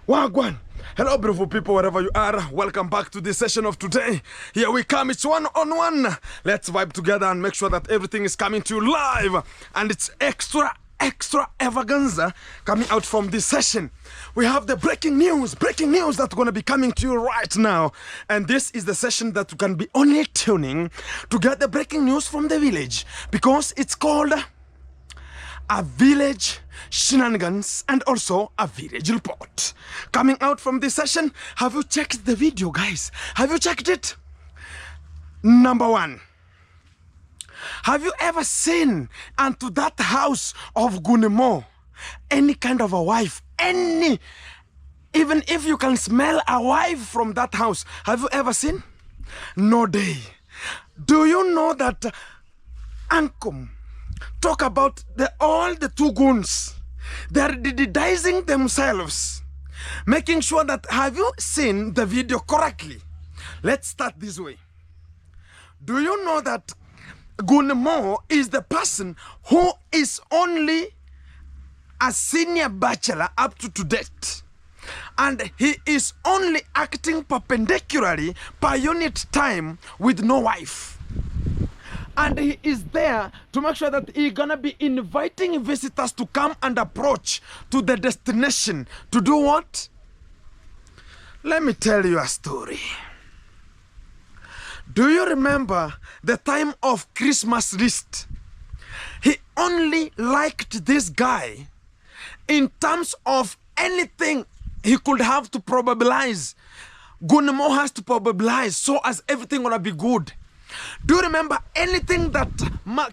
Wagwan. Hello, beautiful people, wherever you are. Welcome back to this session of today. Here we come. It's one-on-one. Let's vibe together and make sure that everything is coming to you live. And it's extra extravaganza coming out from this session. We have the breaking news that's going to be coming to you right now. And this is the session that you can be only tuning to get the breaking news from the village, because it's called a village shenanigans and also a village report coming out from this session. Have you checked the video, guys? Have you checked it? Number one, have you ever seen unto that house of Gunimo any kind of a wife? Even if you can smell a wife from that house, have you ever seen? No day. Do you know that Ankum talk about all the two goons? They're didizing themselves, making sure that, have you seen the video correctly? Let's start this way. Do you know that Gunmo is the person who is only a senior bachelor up to date, and he is only acting perpendicularly per unit time with no wife? And he is there to make sure that he's gonna be inviting visitors to come and approach to the destination to do what? Let me tell you a story. Do you remember the time of Christmas list? He only liked this guy in terms of anything he could have to probabilize. Gunmo has to probabilize so as everything gonna be good. Do you remember anything that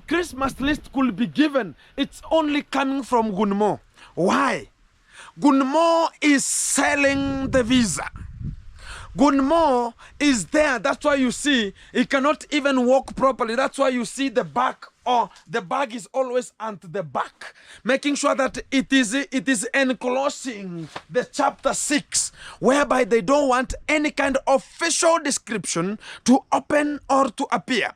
Christmas list could be given? It's only coming from Gunmo. Why? Gunmo is selling the visa. Gunmo is there. That's why you see he cannot even walk properly. That's why you see the back, or the bag is always at the back, making sure that it is enclosing the chapter 6, whereby they don't want any kind of official description to open or to appear.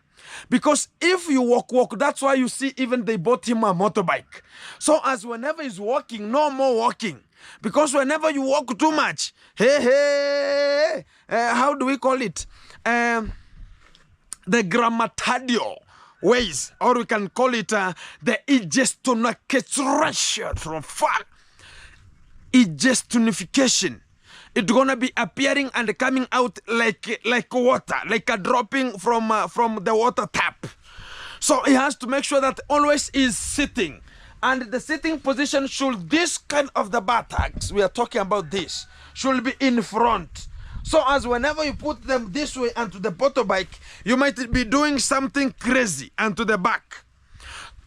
Because if you walk, that's why you see even they bought him a motorbike. So as whenever he's walking, no more walking. Because whenever you walk too much, how do we call it? The grammatadio ways, or we can call it the egestonation from far. Egestonification. It's gonna be appearing and coming out like water, like a dropping from the water tap. So he has to make sure that always is sitting. And the sitting position should, this kind of the buttocks, we are talking about this, should be in front. So as whenever you put them this way onto the motorbike, you might be doing something crazy onto the back.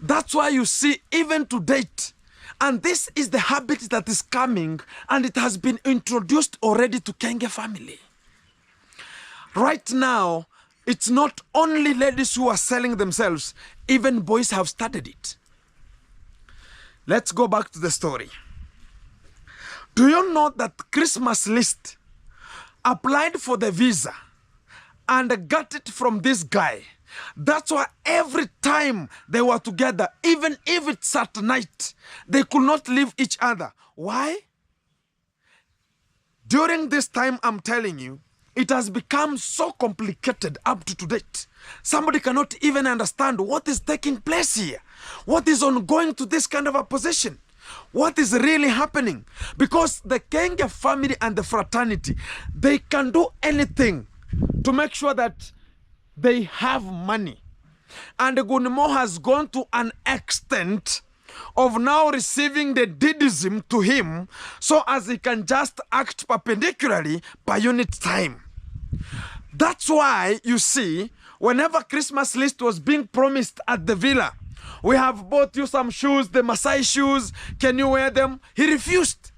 That's why you see even to date. And this is the habit that is coming, and it has been introduced already to Kenge family. Right now, it's not only ladies who are selling themselves, even boys have started it. Let's go back to the story. Do you know that Christmas list applied for the visa and got it from this guy? That's why every time they were together, even if it's at night, they could not leave each other. Why? During this time, I'm telling you, it has become so complicated up to date. Somebody cannot even understand what is taking place here. What is ongoing to this kind of a position? What is really happening? Because the Kenge family and the fraternity, they can do anything to make sure that they have money. And Gunmo has gone to an extent of now receiving the deedism to him, so as he can just act perpendicularly per unit time. That's why you see, whenever Christmas list was being promised at the villa, we have bought you some shoes, the Maasai shoes, can you wear them? He refused.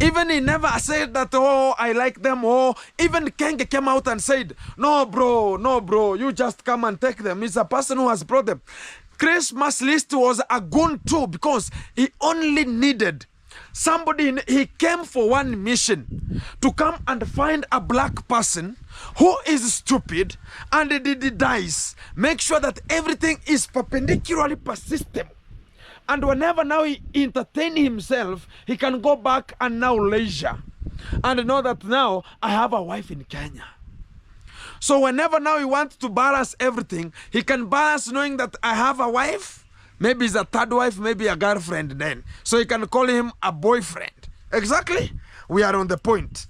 Even he never said that, oh, I like them. Oh, even Kenge came out and said, no, bro, you just come and take them. It's a person who has brought them. Christmas list was a goon too, because he only needed somebody. He came for one mission, to come and find a black person who is stupid and did dice. Make sure that everything is perpendicularly per system. And whenever now he entertain himself, he can go back and now leisure. and know that now I have a wife in Kenya. So whenever now he wants to balance everything, he can balance knowing that I have a wife, maybe it's a third wife, maybe a girlfriend then. So he can call him a boyfriend. Exactly. We are on the point.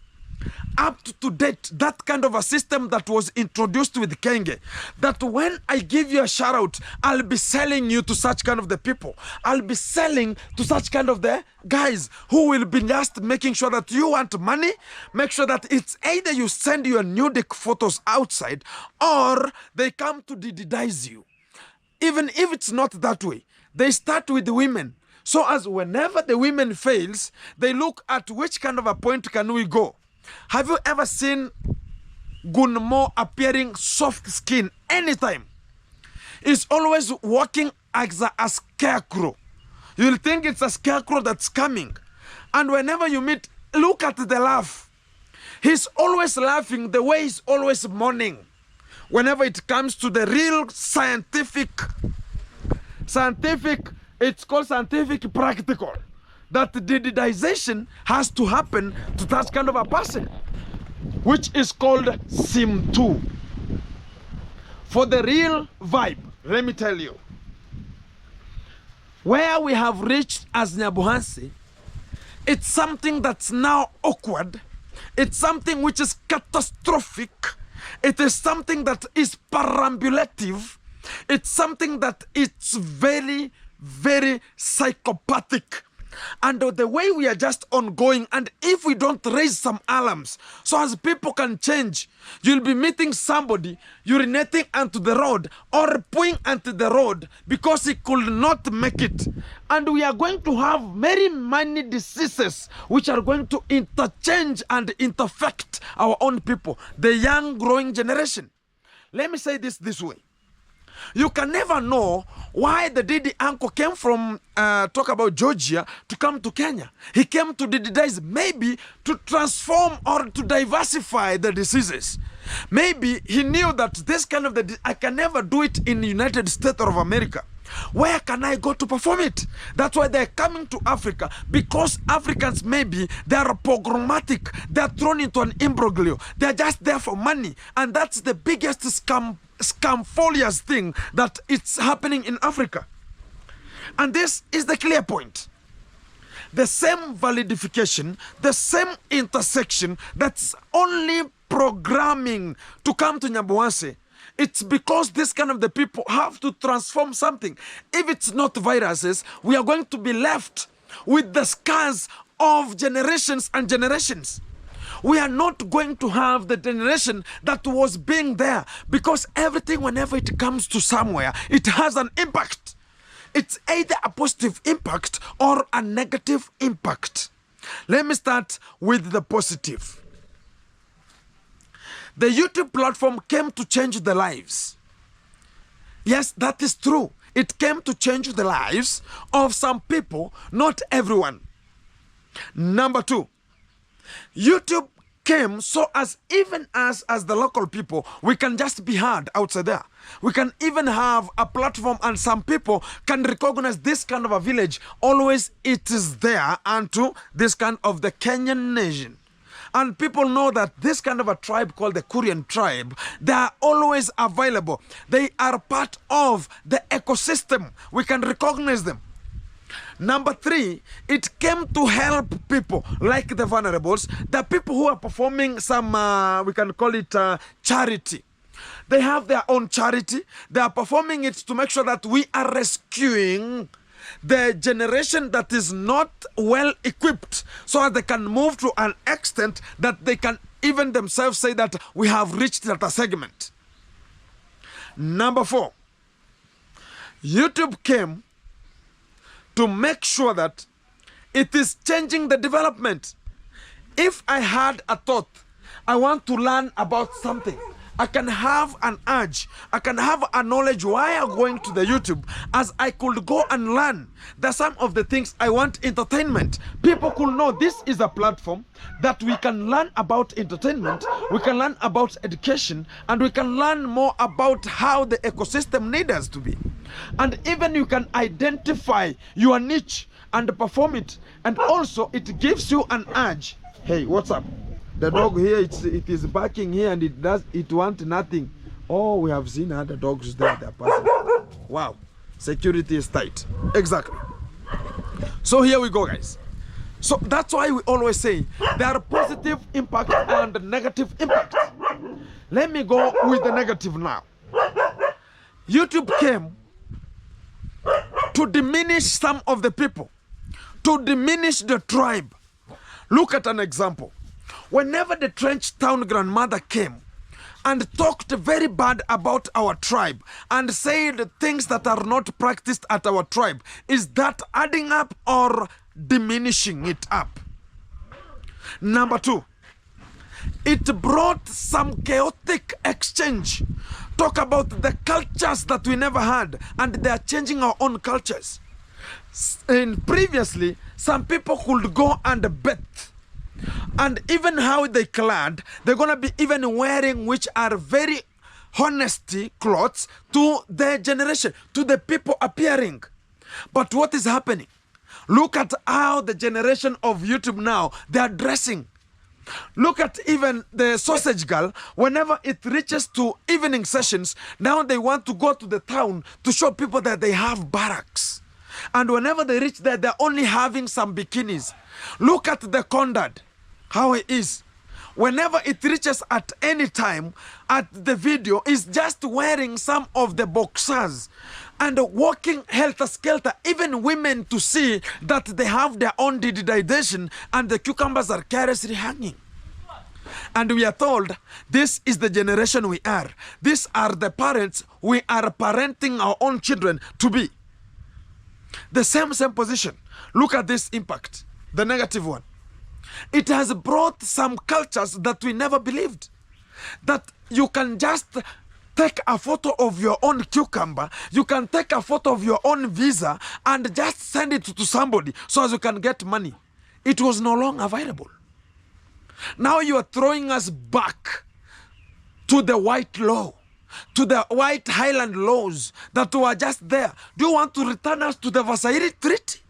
Up to date, that kind of a system that was introduced with Kenge, that when I give you a shout out, I'll be selling you to such kind of the people. I'll be selling to such kind of the guys who will be just making sure that you want money, make sure that it's either you send your nudic photos outside or they come to dididize you. Even if it's not that way, they start with the women. So as whenever the women fails, they look at which kind of a point can we go. Have you ever seen Gunmo appearing soft skin anytime? He's always walking as a scarecrow. You'll think it's a scarecrow that's coming. And whenever you meet, look at the laugh. He's always laughing the way he's always mourning. Whenever it comes to the real scientific, it's called scientific practical. That the didization has to happen to that kind of a person, which is called Sim 2. For the real vibe, let me tell you, where we have reached as Nyabuhansi, it's something that's now awkward. It's something which is catastrophic. It is something that is perambulative. It's something that it's very, very psychopathic. And the way we are just ongoing, and if we don't raise some alarms, so as people can change, you'll be meeting somebody urinating onto the road or pooing onto the road because he could not make it. And we are going to have very many diseases which are going to interchange and infect our own people, the young growing generation. Let me say this way. You can never know why the Didi uncle came from, talk about Georgia, to come to Kenya. He came to Dididize maybe to transform or to diversify the diseases. Maybe he knew that this kind of I can never do it in the United States of America. Where can I go to perform it? That's why they're coming to Africa, because Africans maybe they are programmatic. They're thrown into an imbroglio. They're just there for money, and that's the biggest scamfolious thing that it's happening in Africa. And this is the clear point. The same validification, the same intersection that's only programming to come to Nyabuhansi. It's because this kind of the people have to transform something. If it's not viruses, we are going to be left with the scars of generations and generations. We are not going to have the generation that was being there, because everything, whenever it comes to somewhere, it has an impact. It's either a positive impact or a negative impact. Let me start with the positive. The YouTube platform came to change the lives. Yes, that is true. It came to change the lives of some people, not everyone. Number two, YouTube came so as even as the local people, we can just be heard outside there. We can even have a platform, and some people can recognize this kind of a village. Always it is there unto this kind of the Kenyan nation. And people know that this kind of a tribe called the Korean tribe, they are always available. They are part of the ecosystem. We can recognize them. Number three, it came to help people like the vulnerables, the people who are performing some, we can call it charity. They have their own charity. They are performing it to make sure that we are rescuing the generation that is not well equipped, so that they can move to an extent that they can even themselves say that we have reached that segment. Number four, YouTube came to make sure that it is changing the development. If I had a thought, I want to learn about something, I can have an urge, I can have a knowledge why I'm going to the YouTube, as I could go and learn. There's some of the things I want entertainment. People could know this is a platform that we can learn about entertainment, we can learn about education, and we can learn more about how the ecosystem needs us to be. And even you can identify your niche and perform it. And also it gives you an urge. Hey, what's up? The dog here, it is barking here and it wants nothing. Oh, we have seen other dogs there. They're passing. Wow, security is tight. Exactly. So here we go, guys. So that's why we always say there are positive impact and negative impact. Let me go with the negative now. YouTube came to diminish some of the people, to diminish the tribe. Look at an example. Whenever the Trench Town grandmother came and talked very bad about our tribe and said things that are not practiced at our tribe, is that adding up or diminishing it up? Number two, it brought some chaotic exchange. Talk about the cultures that we never had, and they are changing our own cultures. And previously, some people could go and bet, and even how they clad, they're gonna be even wearing which are very honesty clothes to their generation, to the people appearing. But what is happening? Look at how the generation of YouTube now, they are dressing. Look at even the sausage girl. Whenever it reaches to evening sessions, now they want to go to the town to show people that they have barracks. And whenever they reach there, they're only having some bikinis. Look at the Condad, how he is. Whenever it reaches at any time, at the video, is just wearing some of the boxers and walking helter-skelter, even women to see that they have their own dididization and the cucumbers are carelessly hanging. And we are told, this is the generation we are. These are the parents we are parenting our own children to be. The same position. Look at this impact, the negative one. It has brought some cultures that we never believed. That you can just take a photo of your own cucumber, you can take a photo of your own visa and just send it to somebody so as you can get money. It was no longer available. Now you are throwing us back to the white law, to the white Highland laws that were just there. Do you want to return us to the Versailles Treaty?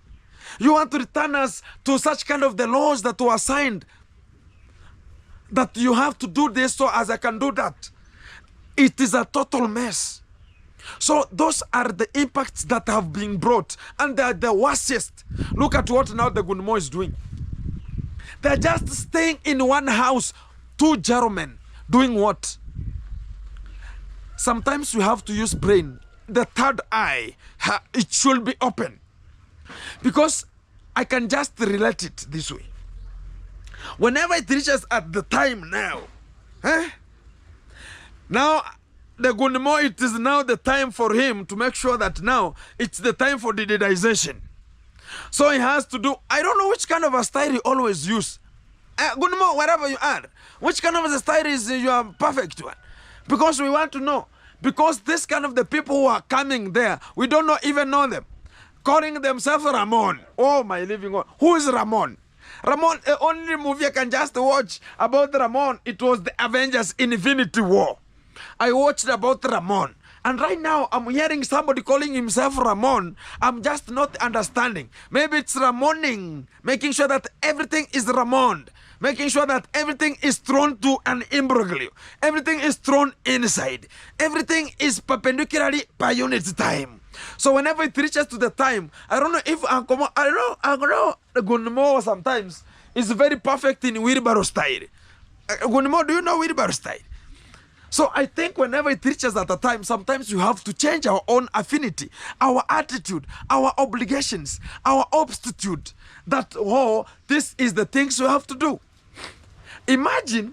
You want to return us to such kind of the laws that were signed, that you have to do this so as I can do that? It is a total mess. So those are the impacts that have been brought, and they are the worstest. Look at what now the Gunmo is doing. They're just staying in one house, two gentlemen, doing what? Sometimes we have to use brain. The third eye, it should be open. Because I can just relate it this way. Whenever it reaches at the time now, now the Gunmo, it is now the time for him to make sure that now it's the time for dididization. So he has to do, I don't know which kind of a style he always use. Gunmo, wherever you are, which kind of a style is your perfect one? Because we want to know. Because this kind of the people who are coming there, we don't even know them. Calling themselves Ramon. Oh my living God. Who is Ramon? Ramon, the only movie I can just watch about Ramon, it was the Avengers Infinity War. I watched about Ramon. And right now, I'm hearing somebody calling himself Ramon. I'm just not understanding. Maybe it's Ramoning, making sure that everything is Ramon, making sure that everything is thrown to an imbroglio. Everything is thrown inside. Everything is perpendicularly per unit time. So whenever it reaches to the time, I don't know if Uncle Gunmo sometimes is very perfect in wheelbarrow style. Gunmo, do you know wheelbarrow style? So I think whenever it reaches at a time, sometimes you have to change our own affinity, our attitude, our obligations, our obstitute. That, oh, this is the things you have to do. Imagine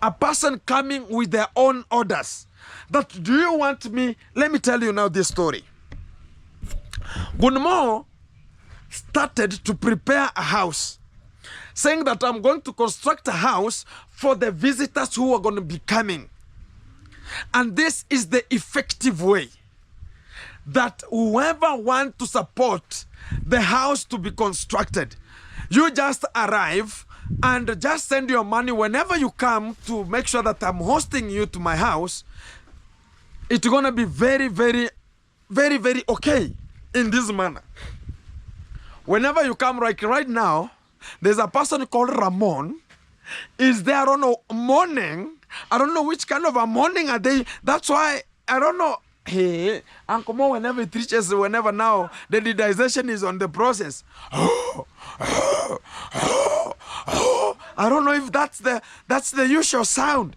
a person coming with their own orders. That, do you want me? Let me tell you now this story. Gunmo started to prepare a house, saying that I'm going to construct a house for the visitors who are going to be coming. And this is the effective way that whoever wants to support the house to be constructed, you just arrive and just send your money whenever you come to make sure that I'm hosting you to my house. It's going to be very, very, very, very okay in this manner. Whenever you come, like right now, there's a person called Ramon. Is there on a morning? I don't know which kind of a morning are they. That's why I don't know. Hey, Uncle Mo, whenever it reaches, whenever now the digitization is on the process. I don't know if that's the usual sound.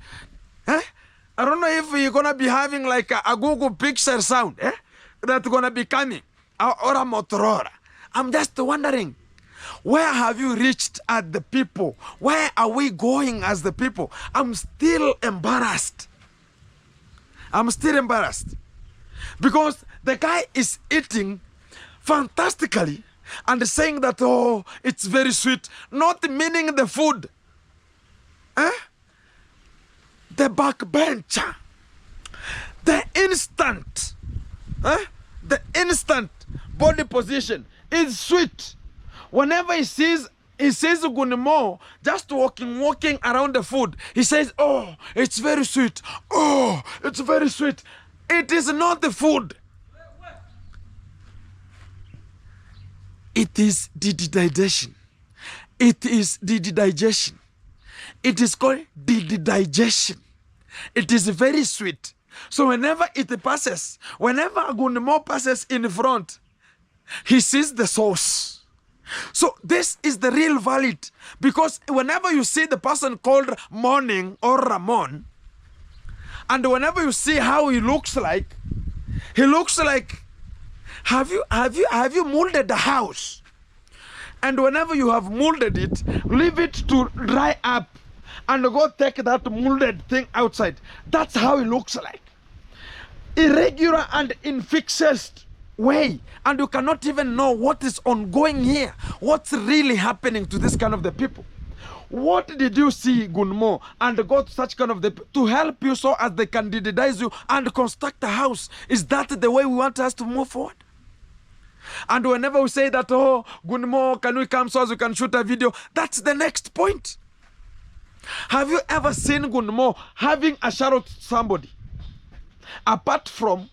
Eh? I don't know if you're gonna be having like a Google Pixel sound, that's gonna be coming, or a Motorola. I'm just wondering, where have you reached as the people? Where are we going as the people? I'm still embarrassed. I'm still embarrassed. Because the guy is eating fantastically and saying that, oh, it's very sweet, not meaning the food. The backbencher. The instant body position is sweet. Whenever he says Gunimo, just walking around the food, he says, oh, it's very sweet. Oh, it's very sweet. It is not the food. It is the digestion. It is the digestion. It is called the digestion. It is very sweet. So whenever it passes, whenever Gunimo passes in front, he sees the sauce. So this is the real valid, because whenever you see the person called Morning or Ramon, and whenever you see how he looks like, have you molded the house? And whenever you have molded it, leave it to dry up and go take that molded thing outside. That's how it looks like. Irregular and infectious way, and you cannot even know what is ongoing here, what's really happening to this kind of the people. What did you see, Gunmo, and go to such kind of the to help you so as they can digitize you and construct a house? Is that the way we want us to move forward? And whenever we say that, oh, Gunmo, can we come so as we can shoot a video? That's the next point. Have you ever seen Gunmo having a shout out to somebody? Apart from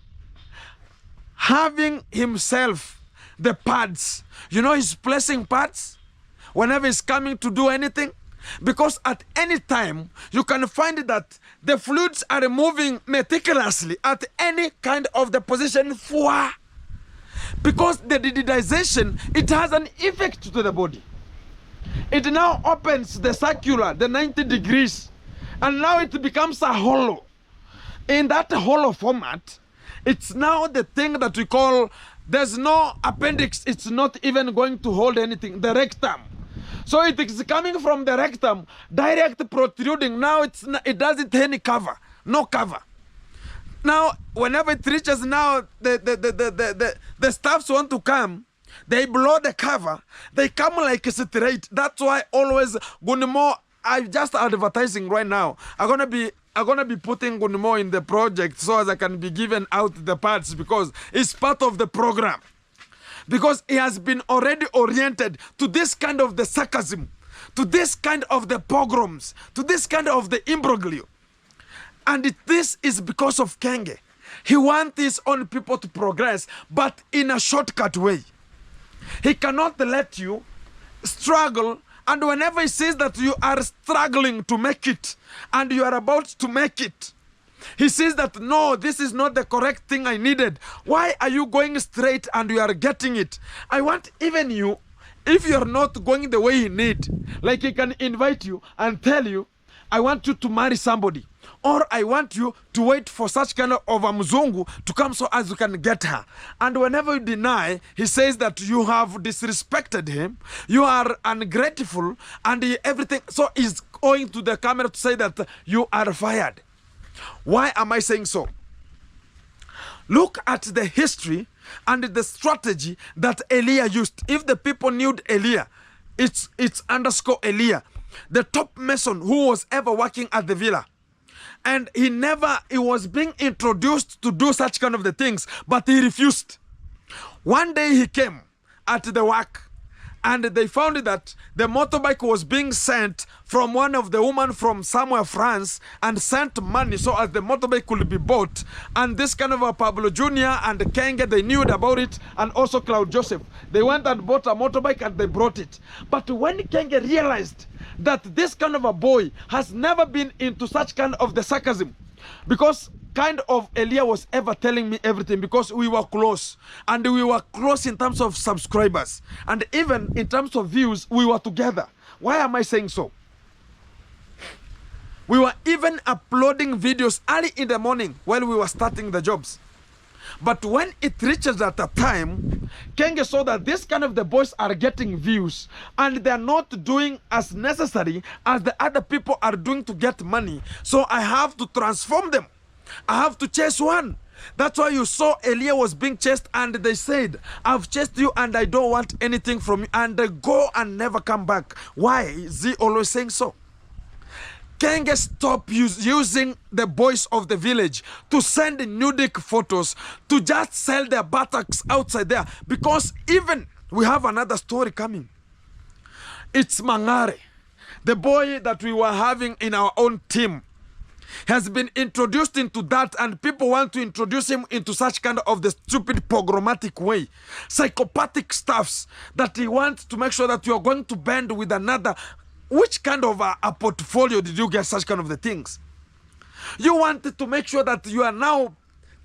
having himself the pads. You know, he's placing pads whenever he's coming to do anything. Because at any time, you can find that the fluids are moving meticulously at any kind of the position. Because the digitization, it has an effect to the body. It now opens the circular, the 90 degrees, and now it becomes a hollow. In that hollow format, it's now the thing that we call, there's no appendix, it's not even going to hold anything, the rectum. So it is coming from the rectum, direct protruding. Now it doesn't have any cover, no cover. Now, whenever it reaches now, the staffs want to come, they blow the cover, they come like a straight. That's why always Gunimo, I'm just advertising right now. I'm gonna be putting Gunimo in the project so as I can be given out the parts, because it's part of the program. Because he has been already oriented to this kind of the sarcasm, to this kind of the pogroms, to this kind of the imbroglio. And this is because of Kenge. He wants his own people to progress, but in a shortcut way. He cannot let you struggle, and whenever he says that you are struggling to make it, and you are about to make it, he says that, no, this is not the correct thing I needed. Why are you going straight and you are getting it? I want even you, if you are not going the way you need, like he can invite you and tell you, I want you to marry somebody, or I want you to wait for such kind of a mzungu to come so as you can get her. And whenever you deny, he says that you have disrespected him, you are ungrateful, and everything. So he's going to the camera to say that you are fired. Why am I saying so? Look at the history and the strategy that Elia used. If the people knew Elia, it's underscore Elia, the top mason who was ever working at the villa. And he was being introduced to do such kind of the things, but he refused. One day he came at the work, And they found that the motorbike was being sent from one of the women from somewhere France and sent money so as the motorbike could be bought. And this kind of a Pablo Jr. and Kenge, they knew about it, and also Claude Joseph. They went and bought a motorbike and they brought it. But when Kenge realized that this kind of a boy has never been into such kind of the sarcasm, because kind of Elia was ever telling me everything, because we were close, and we were close in terms of subscribers, and even in terms of views, we were together. Why am I saying so? We were even uploading videos early in the morning while we were starting the jobs. But when it reaches at a time, Kenge saw that this kind of the boys are getting views and they're not doing as necessary as the other people are doing to get money. So I have to transform them. I have to chase one. That's why you saw Elia was being chased, and they said, I've chased you and I don't want anything from you, and they go and never come back. Why is he always saying so? Kenge stopped using the boys of the village to send nudic photos, to just sell their buttocks outside there. Because even we have another story coming. It's Mangare, the boy that we were having in our own team, has been introduced into that, and people want to introduce him into such kind of the stupid programmatic way, psychopathic stuffs that he wants to make sure that you are going to bend with another. Which kind of a portfolio did you get such kind of the things? You wanted to make sure that you are now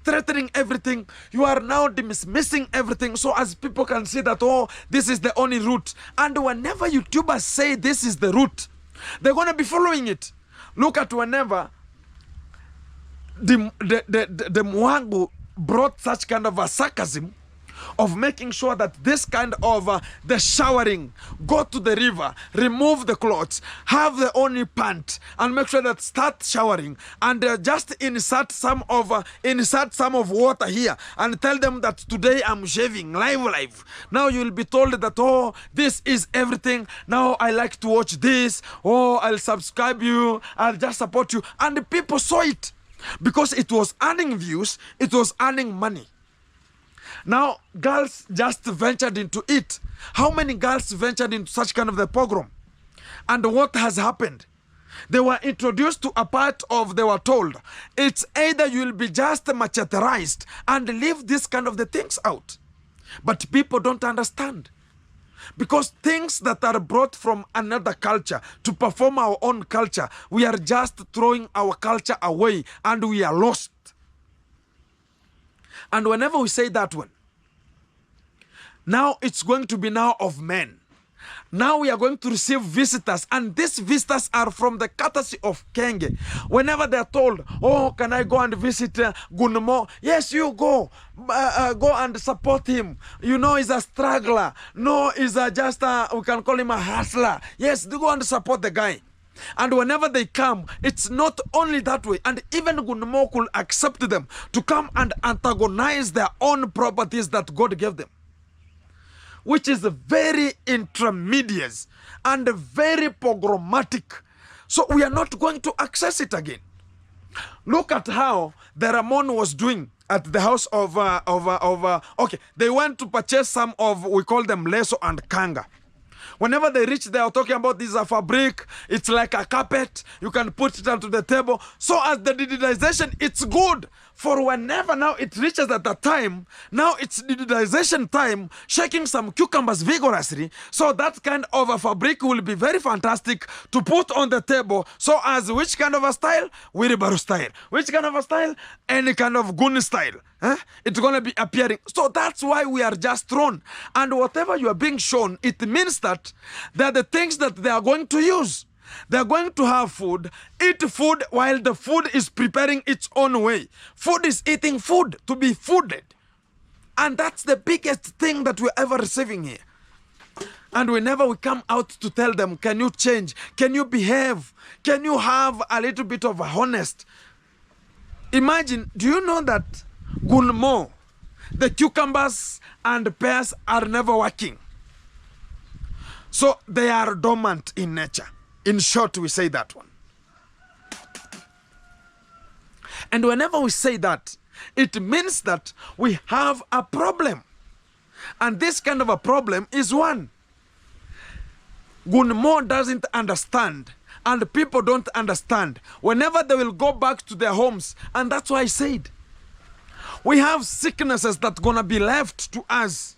threatening everything. You are now dismissing everything, so as people can see that, oh, this is the only route. And whenever YouTubers say this is the route, they're going to be following it. Look at whenever the Mwangu brought such kind of a sarcasm of making sure that this kind of the showering, go to the river, remove the clothes, have the only pant, and make sure that start showering, and just insert some of water here and tell them that today I'm shaving live. Now you'll be told that, oh, this is everything. Now I like to watch this. Oh, I'll subscribe you. I'll just support you. And the people saw it because it was earning views. It was earning money. Now, girls just ventured into it. How many girls ventured into such kind of the pogrom? And what has happened? They were introduced to a part of, they were told, it's either you'll be just macheterized and leave this kind of the things out. But people don't understand. Because things that are brought from another culture to perform our own culture, we are just throwing our culture away and we are lost. And whenever we say that one, now it's going to be now of men. Now we are going to receive visitors, and these visitors are from the courtesy of Kenge. Whenever they are told, oh, can I go and visit Gunmo? Yes, you go. Go and support him. You know, he's a struggler. No, he's just, we can call him a hustler. Yes, do go and support the guy. And whenever they come, it's not only that way. And even Gunmo could accept them to come and antagonize their own properties that God gave them, which is very intermediate and very programmatic. So we are not going to access it again. Look at how the Ramon was doing at the house of okay, they went to purchase some of, we call them leso and kanga. Whenever they reach there, talking about this is a fabric, it's like a carpet, you can put it onto the table. So as the digitization, it's good. For whenever now it reaches at that time, now it's digitization time, shaking some cucumbers vigorously. So that kind of a fabric will be very fantastic to put on the table. So as which kind of a style? Wheelbarrow style. Which kind of a style? Any kind of gun style. It's going to be appearing. So that's why we are just thrown. And whatever you are being shown, it means that they are the things that they are going to use. They are going to have food, eat food while the food is preparing its own way. Food is eating food to be fooded. And that's the biggest thing that we're ever receiving here. And whenever we come out to tell them, can you change? Can you behave? Can you have a little bit of a honest? Imagine, do you know that Gunmo, the cucumbers and pears are never working? So they are dormant in nature. In short, we say that one. And whenever we say that, it means that we have a problem. And this kind of a problem is one. Gunmo doesn't understand, and people don't understand. Whenever they will go back to their homes, and that's why I said, we have sicknesses that gonna be left to us.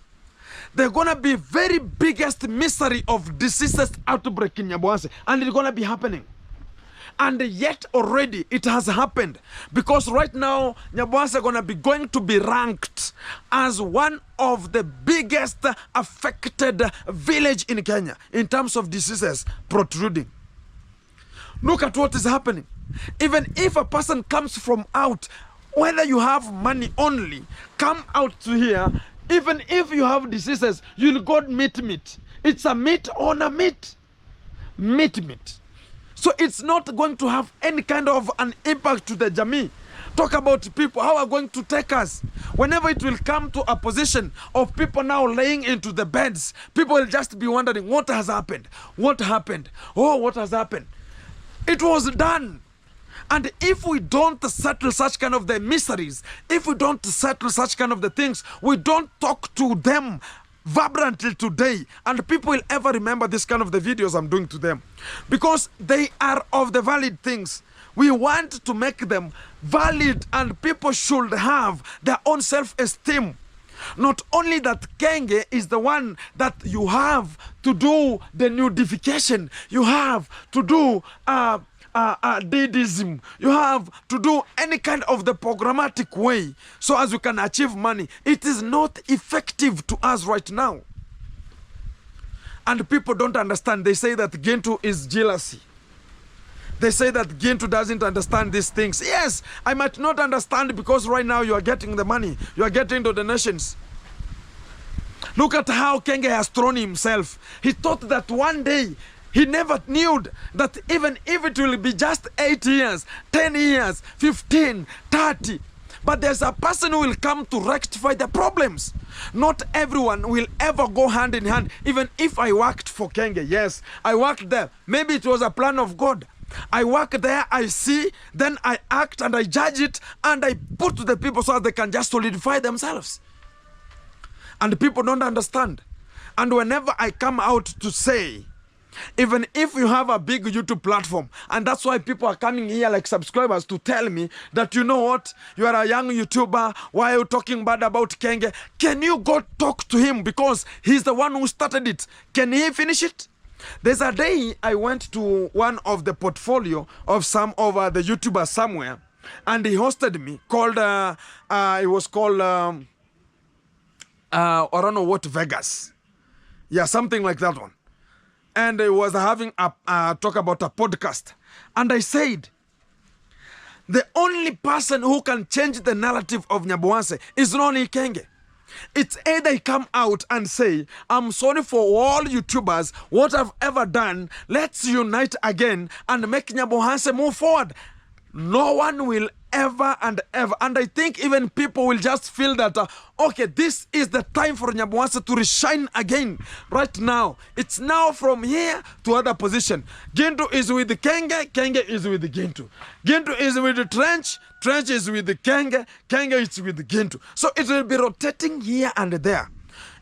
They're gonna be very biggest misery of diseases outbreak in Nyabohanse, and it's gonna be happening. And yet already it has happened, because right now Nyabohanse gonna be going to be ranked as one of the biggest affected village in Kenya in terms of diseases protruding. Look at what is happening. Even if a person comes from out, whether you have money only, come out to here, even if you have diseases, you'll go meat. It's a meat on a meat. Meat. So it's not going to have any kind of an impact to the Jamii. Talk about people, how are going to take us? Whenever it will come to a position of people now laying into the beds, people will just be wondering, what has happened? What happened? Oh, what has happened? It was done. And if we don't settle such kind of the miseries, if we don't settle such kind of the things, we don't talk to them vibrantly today, and people will ever remember this kind of the videos I'm doing to them, because they are of the valid things. We want to make them valid, and people should have their own self-esteem. Not only that Kenge is the one that you have to do the nudification, you have to do deism, you have to do any kind of the programmatic way so as you can achieve money. It is not effective to us right now. And people don't understand. They say that Gintu is jealousy. They say that Gintu doesn't understand these things. Yes, I might not understand, because right now you are getting the money, you are getting the donations. Look at how Kenge has thrown himself. He thought that one day, he never knew that even if it will be just 8 years, 10 years, 15, 30, but there's a person who will come to rectify the problems. Not everyone will ever go hand in hand. Even if I worked for Kenge, yes, I worked there. Maybe it was a plan of God. I work there, I see, then I act and I judge it, and I put to the people so that they can just solidify themselves. And people don't understand. And whenever I come out to say, even if you have a big YouTube platform, and that's why people are coming here like subscribers to tell me that, you know what, you are a young YouTuber, why are you talking bad about Kenge? Can you go talk to him, because he's the one who started it? Can he finish it? There's a day I went to one of the portfolio of some of the YouTubers somewhere, and he hosted me, called, it was called, I don't know what, Vegas. Yeah, something like that one. And I was having a talk about a podcast. And I said, the only person who can change the narrative of Nyabohanse is Ronnie Kenge. It's either he come out and say, I'm sorry for all YouTubers, what I've ever done, let's unite again and make Nyabohanse move forward. No one will ever and ever. And I think even people will just feel that, okay, this is the time for Nyabohanse to shine again. Right now, it's now from here to other position. Gintu is with the Kenge, Kenge is with the Gintu. Gintu is with the Trench, Trench is with the Kenge, Kenge is with the Gintu. So it will be rotating here and there.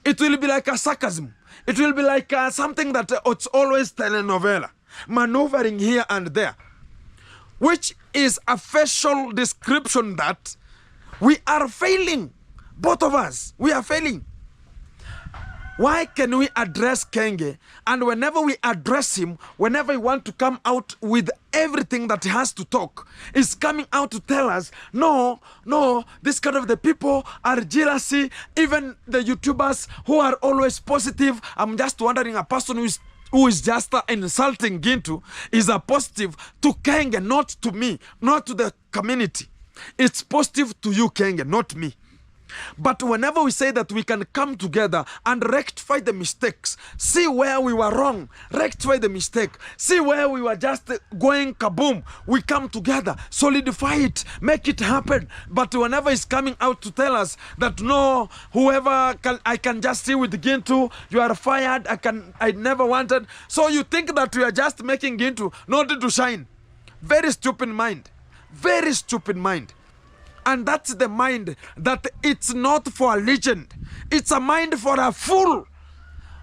It will be like a sarcasm. It will be like something that it's always telenovela, maneuvering here and there, which is a facial description that we are failing. Both of us, we are failing. Why can we address Kenge? And whenever we address him, whenever we want to come out with everything that he has to talk, is coming out to tell us, no, this kind of the people are jealousy. Even the YouTubers who are always positive, I'm just wondering, a person who is just insulting Gintu is a positive to Kenge, not to me, not to the community. It's positive to you, Kenge, not me. But whenever we say that we can come together and rectify the mistakes, see where we were wrong, rectify the mistake, see where we were just going kaboom, we come together, solidify it, make it happen. But whenever he's coming out to tell us that no, whoever I can just see with Gintu, you are fired, I never wanted. So you think that we are just making Gintu not to shine. Very stupid mind. Very stupid mind. And that's the mind that it's not for a legend. It's a mind for a fool.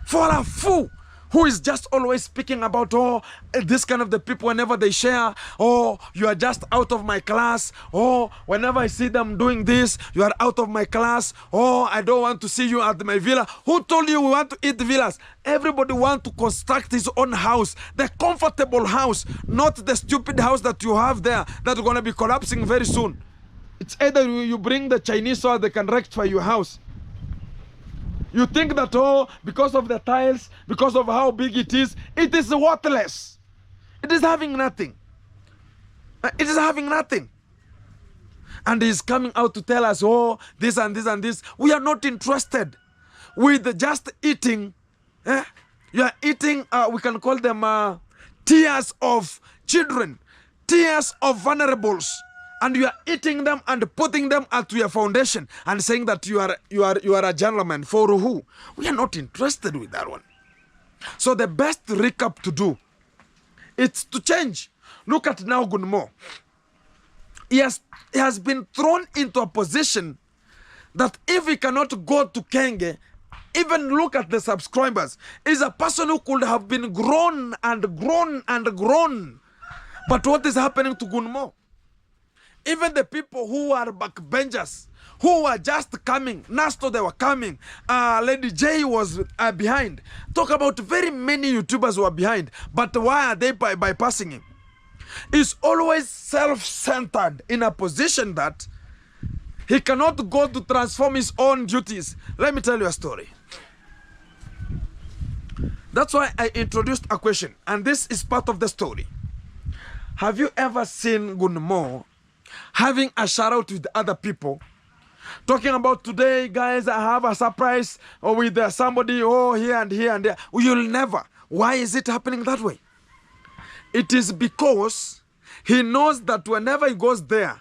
For a fool who is just always speaking about, oh, this kind of the people whenever they share, oh, you are just out of my class, oh, whenever I see them doing this, you are out of my class, oh, I don't want to see you at my villa. Who told you we want to eat villas? Everybody wants to construct his own house, the comfortable house, not the stupid house that you have there that's going to be collapsing very soon. It's either you bring the Chinese so they can rectify your house. You think that, oh, because of the tiles, because of how big it is worthless. It is having nothing. It is having nothing. And he's coming out to tell us, oh, this and this and this. We are not interested with just eating. You are eating, we can call them tears of children, tears of vulnerables. And you are eating them and putting them at your foundation and saying that you are a gentleman. For who? We are not interested with that one. So the best recap to do, it's to change. Look at now Gunmo. He has been thrown into a position that if he cannot go to Kenge, even look at the subscribers, is a person who could have been grown and grown and grown. But what is happening to Gunmo? Even the people who are backbenchers, who were just coming, Nasto, they were coming. Lady J was behind. Talk about very many YouTubers who are behind. But why are they bypassing him? He's always self-centered in a position that he cannot go to transform his own duties. Let me tell you a story. That's why I introduced a question. And this is part of the story. Have you ever seen Gunmo having a shout out with other people, talking about today, guys, I have a surprise, or with somebody, oh, here and here and there? You'll never. Why is it happening that way? It is because he knows that whenever he goes there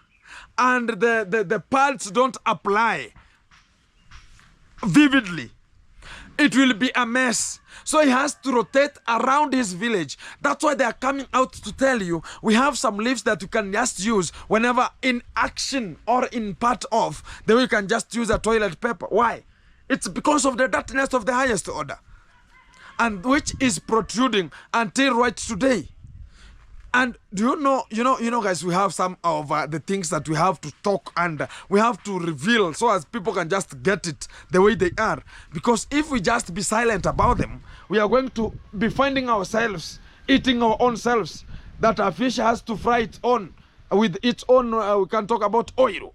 and the parts don't apply vividly, it will be a mess. So he has to rotate around his village. That's why they are coming out to tell you, we have some leaves that you can just use whenever in action or in part of, then you can just use a toilet paper. Why? It's because of the dirtiness of the highest order, and which is protruding until right today. And do you know, guys, we have some of the things that we have to talk and we have to reveal so as people can just get it the way they are. Because if we just be silent about them, we are going to be finding ourselves eating our own selves. That a fish has to fry its own with its own, we can talk about oil.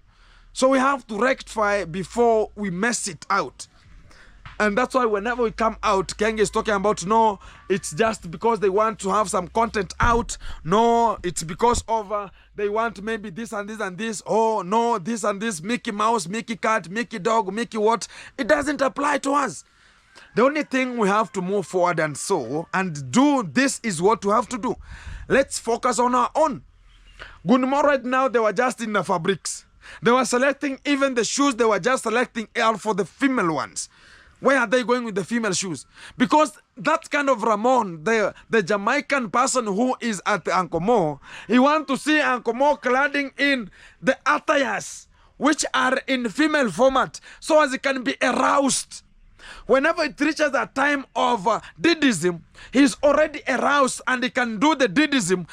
So we have to rectify before we mess it out. And that's why whenever we come out, Kenge is talking about, no, it's just because they want to have some content out. No, it's because of they want maybe this and this and this. Oh, no, this and this, Mickey Mouse, Mickey Cat, Mickey Dog, Mickey what. It doesn't apply to us. The only thing we have to move forward and do this is what we have to do. Let's focus on our own. Gunmo right now, they were just in the fabrics. They were selecting even the shoes they were just selecting are for the female ones. Where are they going with the female shoes? Because that kind of Ramon, the Jamaican person who is at Uncle Mo, he wants to see Uncle Mo cladding in the attires, which are in female format, so as he can be aroused. Whenever it reaches a time of didism, he's already aroused and he can do the didism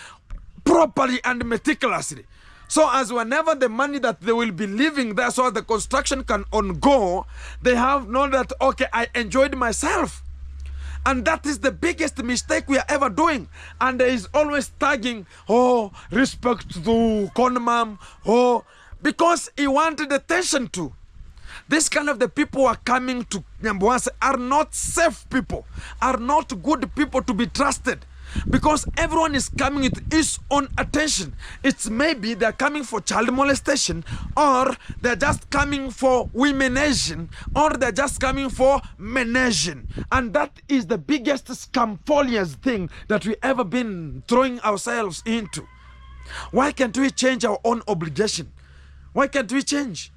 properly and meticulously. So as whenever the money that they will be living there so the construction can go, they have known that, okay, I enjoyed myself. And that is the biggest mistake we are ever doing. And there is always tagging, oh, respect to Conmam, oh, because he wanted attention to. This kind of the people who are coming to Nyambuanse are not safe people, are not good people to be trusted. Because everyone is coming with his own attention. It's maybe they're coming for child molestation, or they're just coming for womenation, or they're just coming for menation. And that is the biggest scamfolious thing that we ever been throwing ourselves into. Why can't we change our own obligation? Why can't we change?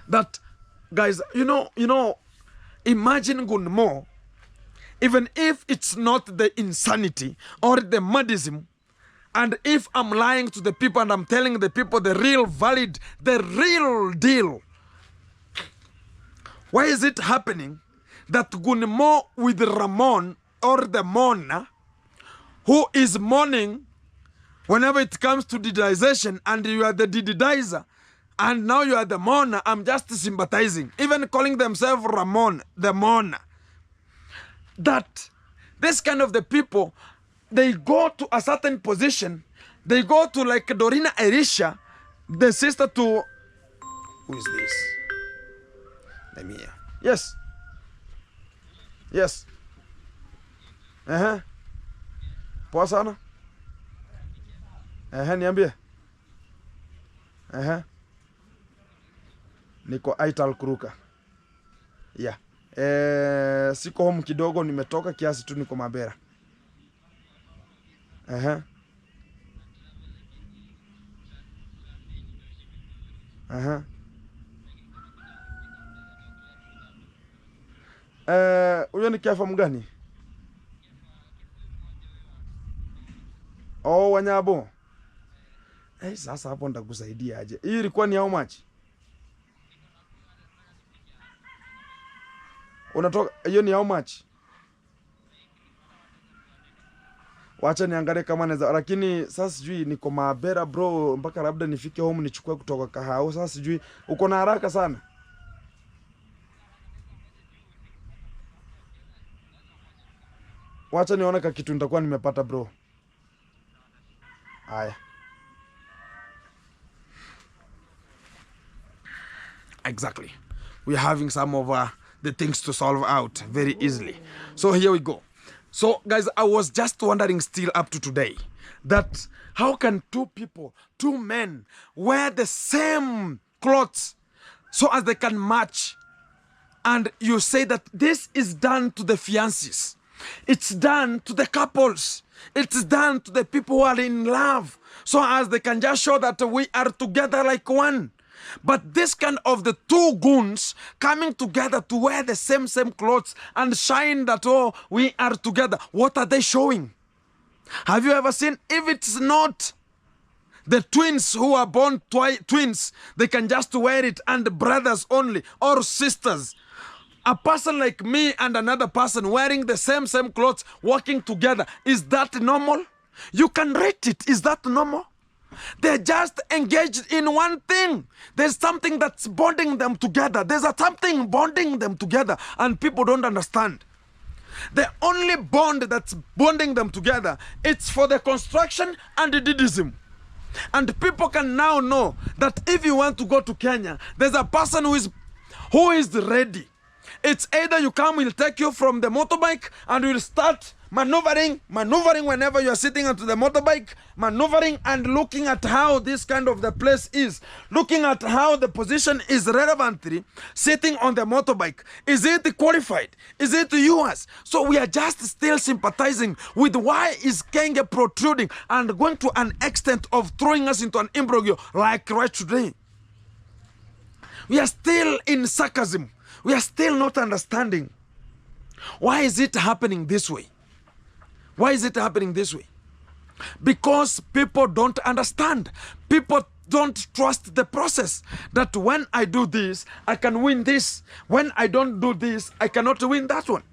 That, guys, you know, imagine Gunmo, even if it's not the insanity or the madism, And if I'm lying to the people and I'm telling the people the real valid, the real deal, why is it happening that Gunimo with Ramon or the Mona, who is mourning whenever it comes to didization, and you are the didizer, and now you are the Mona, I'm just sympathizing, even calling themselves Ramon, the Mona, that this kind of the people, they go to a certain position, they go to like Dorina Erisha, the sister to, who is this? Let me hear. Yes. Yes. Poa sana. Niambie. Niko Aital Kuruka. Yeah. Siko home kidogo, nimetoka kiasi tu, niko Mabera. Huyo ni Kefa mgani? Oh, Wanyabo. Sasa hapo nitakusaidia aje. Hii ilikuwa ni how much? Unatoka, hiyo ni how much? Wacha niangalie kama naweza, lakini sasa sijui niko Mabera bro, mpaka labda nifike home nichukue kutoka Kahao. Sasa sijui uko na haraka sana. Wacha nione ka kitu nitakuwa nimepata bro. Haya. Exactly. We are having some of the things to solve out very easily. So here we go. So guys, I was just wondering still up to today that how can two people, two men, wear the same clothes so as they can match, and you say that this is done to the fiancés, it's done to the couples, it's done to the people who are in love, so as they can just show that we are together like one. But this kind of the two goons coming together to wear the same clothes and shine that, oh, we are together. What are they showing? Have you ever seen, if it's not the twins who are born twins, they can just wear it, and brothers only, or sisters. A person like me and another person wearing the same clothes, walking together, is that normal? You can rate it. Is that normal? They're just engaged in one thing. There's something that's bonding them together. There's something bonding them together, and people don't understand. The only bond that's bonding them together, it's for the construction and the didism. And people can now know that if you want to go to Kenya, there's a person who is ready. It's either you come, we'll take you from the motorbike and we'll start maneuvering whenever you're sitting onto the motorbike, maneuvering and looking at how this kind of the place is, looking at how the position is relevantly sitting on the motorbike. Is it qualified? Is it yours? So we are just still sympathizing with why is Kenge protruding and going to an extent of throwing us into an imbroglio like right today. We are still in sarcasm. We are still not understanding. Why is it happening this way? Why is it happening this way? Because people don't understand. People don't trust the process. That when I do this, I can win this. When I don't do this, I cannot win that one.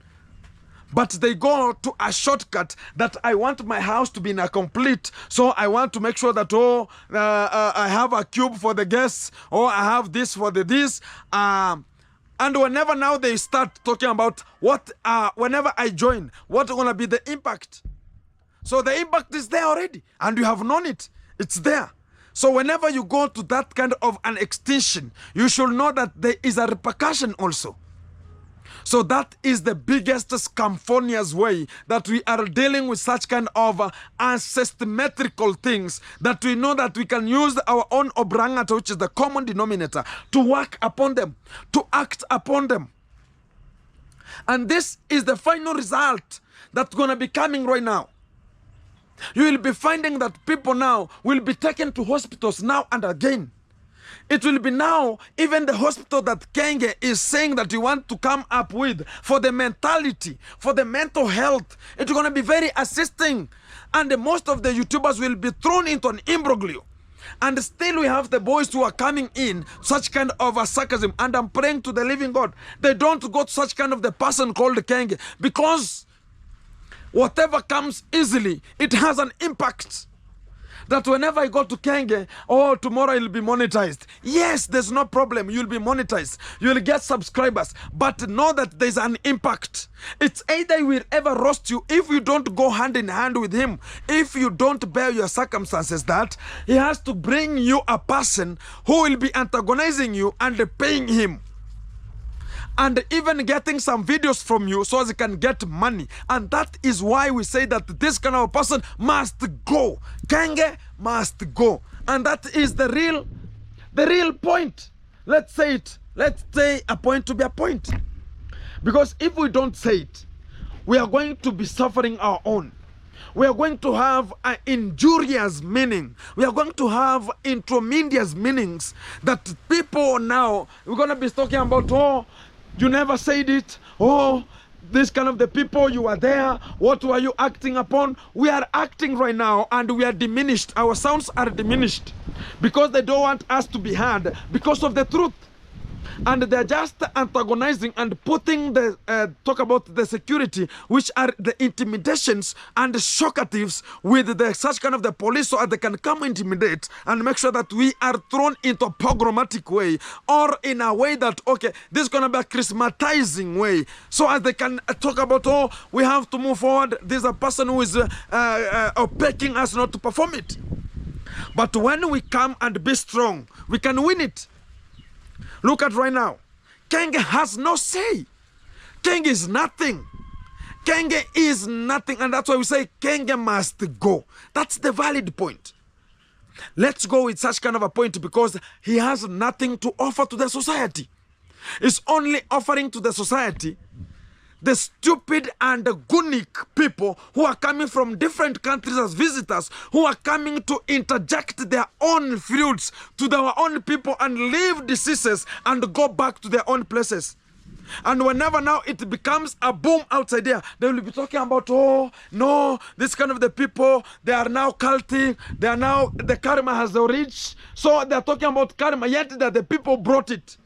But they go to a shortcut that I want my house to be complete. So I want to make sure that, I have a cube for the guests, or I have this for this. And whenever now they start talking about what, whenever I join, what's going to be the impact? So the impact is there already, and you have known it. It's there. So whenever you go to that kind of an extinction, you should know that there is a repercussion also. So that is the biggest scamphonious way that we are dealing with such kind of asymmetrical things, that we know that we can use our own obrangata, which is the common denominator, to work upon them, to act upon them. And this is the final result that's going to be coming right now. You will be finding that people now will be taken to hospitals now and again. It will be now, even the hospital that Kenge is saying that you want to come up with for the mentality, for the mental health, it's going to be very assisting And most of the YouTubers will be thrown into an imbroglio. And still we have the boys who are coming in such kind of a sarcasm. And I'm praying to the living God, they don't go to such kind of the person called Kenge, because whatever comes easily, it has an impact. That whenever I go to Kenge, oh, tomorrow it'll be monetized. Yes, there's no problem. You'll be monetized. You'll get subscribers. But know that there's an impact. It's either he will ever roast you if you don't go hand in hand with him. If you don't bear your circumstances, that he has to bring you a person who will be antagonizing you and paying him. And even getting some videos from you so as he can get money. And that is why we say that this kind of a person must go. Kenge must go. And that is the real point. Let's say it. Let's say a point to be a point. Because if we don't say it, we are going to be suffering our own. We are going to have an injurious meaning. We are going to have intromedious meanings that people now, we're going to be talking about, oh, you never said it. Oh, this kind of the people, you are there. What were you acting upon? We are acting right now and we are diminished. Our sounds are diminished because they don't want us to be heard because of the truth. And they're just antagonizing and putting the, talk about the security, which are the intimidations and the shockatives with the such kind of the police so that they can come intimidate and make sure that we are thrown into a pogromatic way or in a way that, okay, this is going to be a Christmatizing way. So as they can talk about, oh, we have to move forward. There's a person who is begging us not to perform it. But when we come and be strong, we can win it. Look at right now. Kenge has no say. Kenge is nothing. Kenge is nothing. And that's why we say Kenge must go. That's the valid point. Let's go with such kind of a point because he has nothing to offer to the society. He's only offering to the society the stupid and the gunic people who are coming from different countries as visitors, who are coming to interject their own feuds to their own people and leave diseases and go back to their own places. And whenever now it becomes a boom outside there, they will be talking about, oh, no, this kind of the people, they are now culty, they are now, the karma has reached. So they are talking about karma, yet that the people brought it.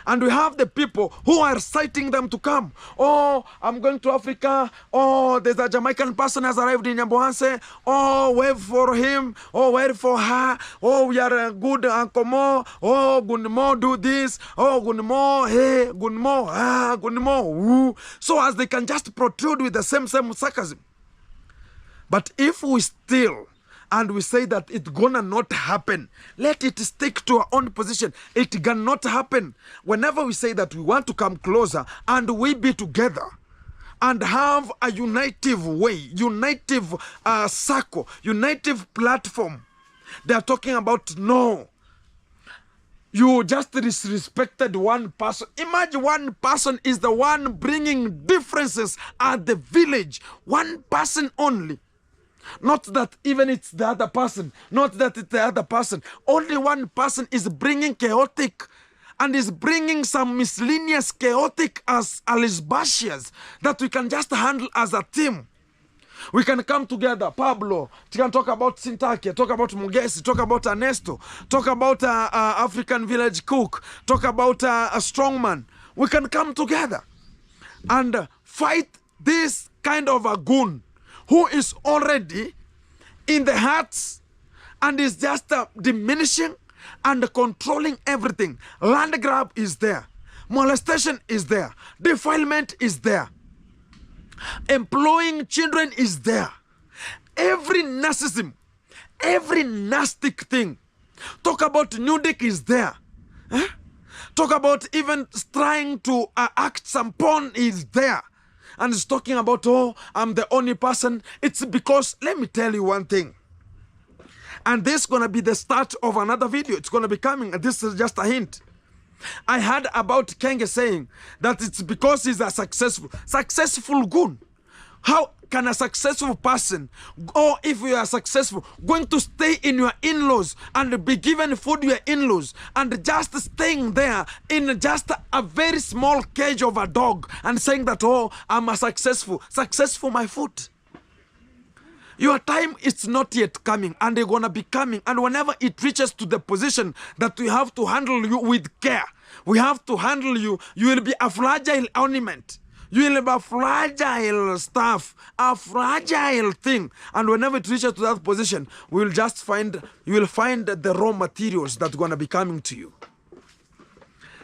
And we have the people who are citing them to come. Oh, I'm going to Africa. Oh, there's a Jamaican person has arrived in Yambohanse. Oh, wait for him. Oh, wait for her. Oh, we are good, Uncle Mo. Oh, good Mo, do this. Oh, good Mo, hey, good Mo, ah, good Mo. Woo. So as they can just protrude with the same sarcasm. But if we still and we say that it's gonna not happen, let it stick to our own position. It cannot happen. Whenever we say that we want to come closer and we be together and have a unitive way, unitive circle, unitive platform, they are talking about no. You just disrespected one person. Imagine one person is the one bringing differences at the village. One person only. Not that even it's the other person. Not that it's the other person. Only one person is bringing chaotic and is bringing some miscellaneous chaotic as Alisbashias that we can just handle as a team. We can come together. Pablo, we can talk about Sintake, talk about Mugesi, talk about Ernesto, talk about African village cook, talk about a strongman. We can come together and fight this kind of a goon who is already in the hearts and is just diminishing and controlling everything. Land grab is there. Molestation is there. Defilement is there. Employing children is there. Every narcissism, every nasty thing. Talk about nudic is there. Huh? Talk about even trying to act some porn is there. And it's talking about, oh, I'm the only person. It's because, let me tell you one thing. And this is going to be the start of another video. It's going to be coming. And this is just a hint. I heard about Kenge saying that it's because he's a successful goon. How can a successful person, or if you are successful, going to stay in your in-laws and be given food to your in-laws and just staying there in just a very small cage of a dog and saying that, oh, I'm a successful my foot. Your time is not yet coming, and they're gonna be coming. And whenever it reaches to the position that we have to handle you with care, we have to handle you, you will be a fragile ornament. You will be a fragile stuff, a fragile thing. And whenever it reaches to that position, we will just you will find the raw materials that are gonna be coming to you.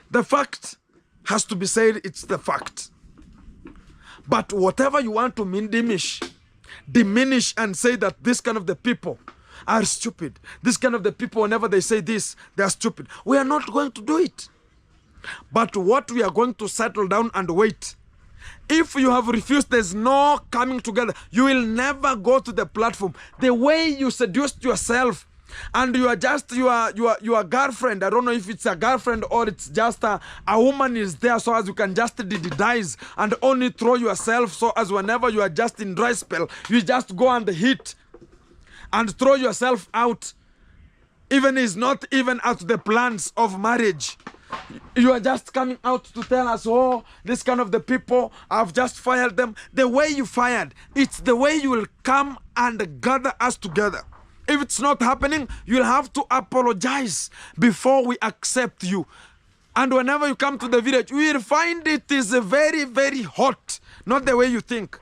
The fact has to be said, it's the fact. But whatever you want to diminish and say that this kind of the people are stupid. This kind of the people, whenever they say this, they are stupid. We are not going to do it. But what we are going to settle down and wait. If you have refused, there's no coming together. You will never go to the platform. The way you seduced yourself and you are just your girlfriend. I don't know if it's a girlfriend or it's just a woman is there so as you can just dice and only throw yourself so as whenever you are just in dry spell, you just go and hit and throw yourself out. Even is not even out the plans of marriage. You are just coming out to tell us, oh, this kind of the people, I've just fired them. The way you fired, it's the way you will come and gather us together. If it's not happening, you'll have to apologize before we accept you. And whenever you come to the village, we will find it is very, very hot. Not the way you think.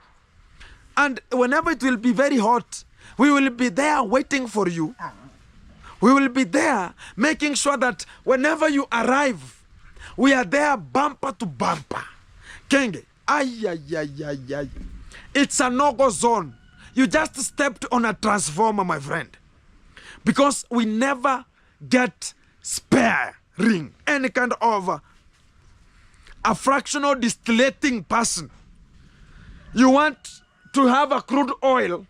And whenever it will be very hot, we will be there waiting for you. We will be there making sure that whenever you arrive, we are there bumper to bumper. Kenge, ay. It's a no-go zone. You just stepped on a transformer, my friend. Because we never get sparing any kind of a fractional distillating person. You want to have a crude oil,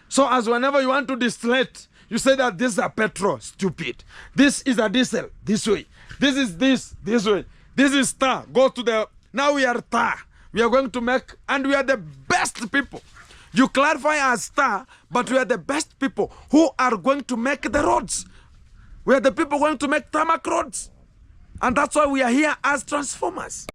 so as whenever you want to distillate, you say that this is a petrol, stupid. This is a diesel, this way. This is this way. This is tar, go to the, now we are tar. We are going to make, and we are the best people. You clarify as star, but we are the best people who are going to make the roads. We are the people going to make tarmac roads. And that's why we are here as transformers.